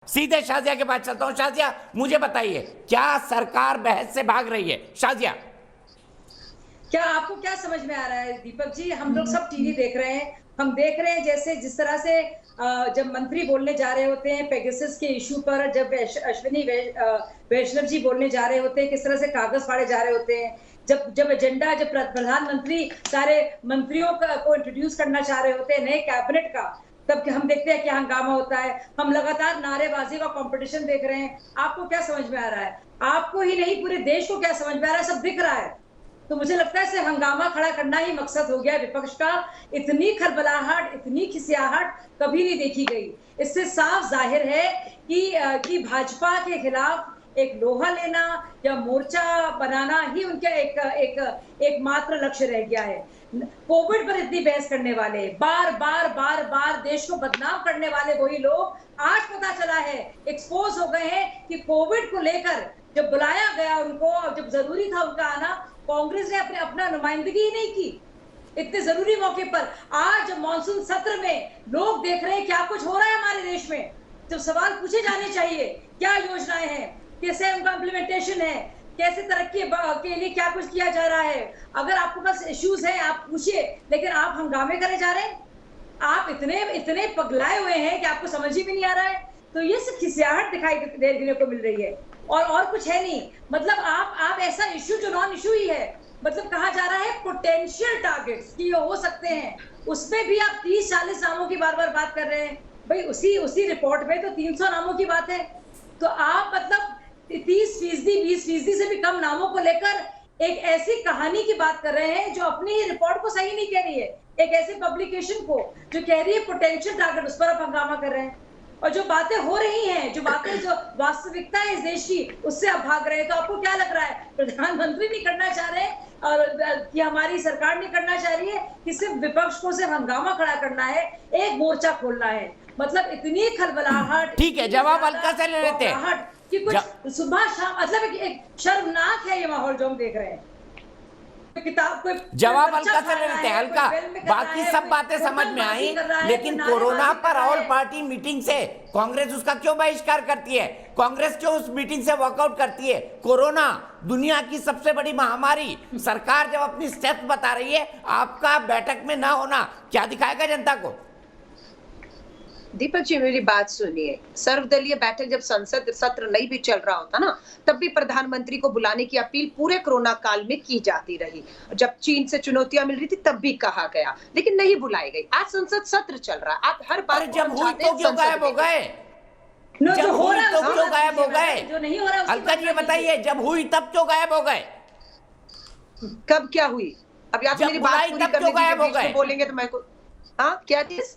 सीधे शाजिया के पास चलता हूं। शाजिया, मुझे बताइए, क्या सरकार बहस से भाग रही है? शाजिया, क्या आपको क्या समझ में आ रहा है दीपक जी? हम लोग सब टीवी देख रहे हैं, हम देख रहे हैं जैसे जिस तरह से जब मंत्री बोलने जा रहे होते हैं पेगासस के इशू पर, जब अश्विनी वैष्णव जी बोलने जा रहे होते हैं, किस तरह से कागज फाड़े जा रहे होते हैं, जब जब एजेंडा, जब प्रधानमंत्री सारे मंत्रियों को इंट्रोड्यूस करना चाह रहे होते हैं नए कैबिनेट का, तब हम देखते हैं क्या हंगामा होता है। हम लगातार नारेबाजी का कंपटीशन देख रहे हैं। आपको क्या समझ में आ रहा है? आपको ही नहीं, पूरे देश को क्या समझ में आ रहा है? सब दिख रहा है। तो मुझे लगता है इसे हंगामा खड़ा करना ही मकसद हो गया विपक्ष का। इतनी खलबलाहट, इतनी खिसियाहट कभी नहीं देखी गई। इससे साफ जाहिर है कि भाजपा के खिलाफ एक लोहा लेना या मोर्चा बनाना ही उनका एकमात्र लक्ष्य रह गया है। कोविड पर इतनी बहस करने वाले, बार बार देश को बदनाम करने वाले वही लोग आज पता चला है, एक्सपोज हो गए हैं कि कोविड को लेकर जब बुलाया गया उनको और जब जरूरी था उनका आना, कांग्रेस ने अपना नुमाइंदगी ही नहीं की इतने जरूरी मौके पर। आज मॉनसून सत्र में लोग देख रहे हैं क्या कुछ हो रहा है हमारे देश में, जब सवाल पूछे जाने चाहिए क्या योजनाएं हैं, कैसे उनका इम्प्लीमेंटेशन है, कैसे तरक्की के लिए क्या कुछ किया जा रहा है। अगर आपके पास इश्यूज हैं आप पूछिए, लेकिन आप हंगामे करे जा रहे हैं। आप इतने पगलाए हुए हैं कि आपको समझ ही भी नहीं आ रहा है। तो ये सिर्फ खिसियाहट दिखाई देने को मिल रही है और कुछ है नहीं। मतलब आप ऐसा इश्यू जो नॉन इश्यू ही है, मतलब कहा जा रहा है पोटेंशियल टारगेट्स कि ये हो सकते हैं, उसमें भी आप 30-40 नामों की बार बात कर रहे हैं। भाई उसी रिपोर्ट में तो 300 नामों की बात है। तो आप मतलब 30%, 20% से भी कम नामों को लेकर एक ऐसी कहानी की बात कर रहे हैं जो अपनी ही रिपोर्ट को सही नहीं कह रही है। एक ऐसे पब्लिकेशन को जो कह रही है पोटेंशियल टारगेट, उस पर आप हंगामा कर रहे हैं। और जो बातें हो रही हैं, जो वास्तविकता है इस देश की, उससे आप भाग रहे हैं। तो आपको क्या लग रहा है, प्रधानमंत्री नहीं करना चाह रहे और कि हमारी सरकार नहीं करना चाह रही है कि सिर्फ विपक्ष को सिर्फ हंगामा खड़ा करना है, एक मोर्चा खोलना है? मतलब इतनी खलबलाहट। ठीक है, जवाब हल्का से ले लेते हैं कि कुछ सुबह शाम, मतलब एक शर्मनाक है ये माहौल जो हम देख रहे हैं। जवाब हल्का से ले लेते हैं, हल्का। बाकी सब बातें समझ में आई, लेकिन कोरोना पर ऑल पार्टी मीटिंग से कांग्रेस उसका क्यों बहिष्कार करती है? कांग्रेस क्यों उस मीटिंग से वॉकआउट करती है? कोरोना दुनिया की सबसे बड़ी महामारी, सरकार जब अपनी स्टेप बता रही है, आपका बैठक में ना होना क्या दिखाएगा जनता को? दीपक जी मेरी बात सुनिए, सर्वदलीय बैठक जब संसद सत्र नहीं भी चल रहा होता ना, तब भी प्रधानमंत्री को बुलाने की अपील पूरे कोरोना काल में की जाती रही। जब चीन से चुनौतियां मिल रही थी तब भी कहा गया, लेकिन नहीं बुलाई गई। आज संसद सत्र चल रहा है, आप हर बात जब हुई तो क्यों गायब हो गए? जब हुई तो क्यों गायब हो गए? जो नहीं हो रहा हल्का जी बताइए, जब हुई तब क्यों गायब हो गए? कब क्या हुई? अब आप मेरी बात पूरी कर लीजिए, बोलेंगे तो मैं को हाँ क्या चीज